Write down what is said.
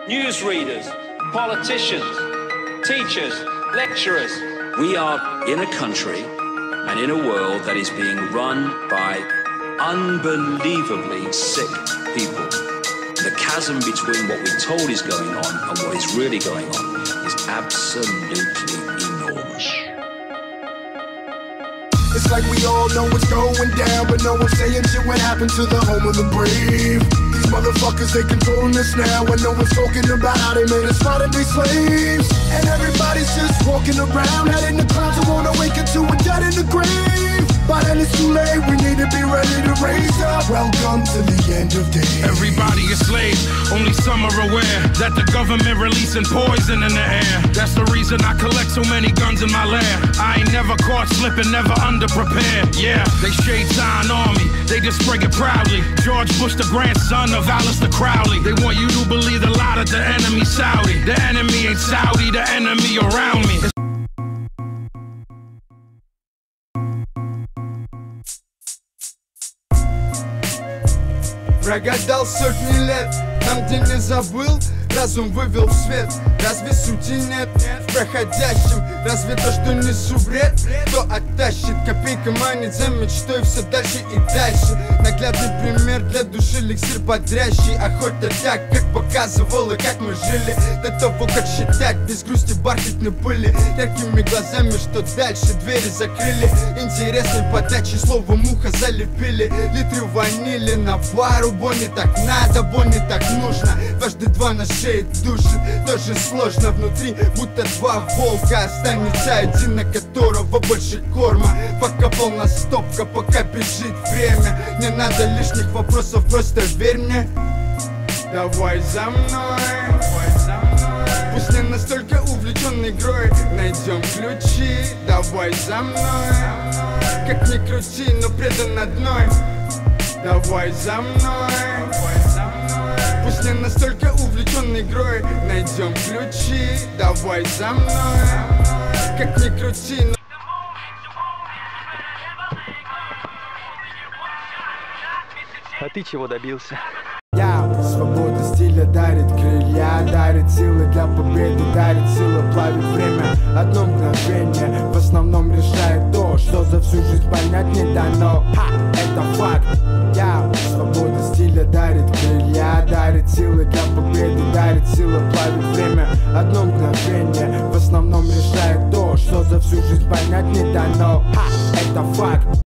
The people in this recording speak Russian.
Newsreaders, politicians, teachers, lecturers. We are in a country and in a world that is being run by unbelievably sick people. The chasm between what we're told is going on and what is really going on is absolutely enormous. It's like we all know what's going down, but no one's saying shit what happened to the home of the brave. These motherfuckers, they controlling us now, and no one's talking about how they made us modern day slaves. And everybody's just walking around, heading the clouds and wanna wake up to a dead in the grave. By then it's too late, we need to be ready to raise up. Welcome to the end of days. Everybody is slaves, only some are aware that the government releasing poison in the air. That's the reason I collect so many guns in my lair. I ain't never caught slipping, never underprepared. Yeah, they shade sign on me, they just spray it proudly. George Bush, the grandson of Alistair Crowley. They want you to believe the lie that the enemy's Saudi. The enemy ain't Saudi, the enemy around me. Прогадал сотни лет, там где не забыл, разум вывел в свет. Разве сути нет в проходящем? Разве то, что несу бред, кто оттащит? Копейка манит за мечтой все дальше и дальше. Наглядный пример для души, эликсир бодрящий. Охота так, как показывала, как мы жили. До того, как считать без грусти бархатной пыли. Яркими глазами, что дальше двери закрыли. Интересной подачей слово муха залепили. Литры ванили на пару. Бонни так надо, Бонни так нужно. Дважды два на шее душит, тоже сложно внутри, будто два волка. Останется один, на которого больше корма. Пока полна стопка, пока бежит время. Не надо лишних вопросов, просто верь мне. Давай за мной, пусть не настолько увлечен игрой. Найдем ключи, давай за мной. Как ни крути, но предан одной. Давай за мной, пусть не настолько увлечен игрой. Найдем ключи, давай за мной. Как ни крути, но... А ты чего добился? Свобода стиля дарит крылья, дарит силы для победы, дарит силы, плавит время. Одно мгновение в основном решает то, что за всю жизнь понять не дано. Это факт. Свобода стиля дарит крылья, дарит силы для победы, дарит силы, плавит время. Одно мгновение в основном решает то, что за всю жизнь понять не дано. Это факт.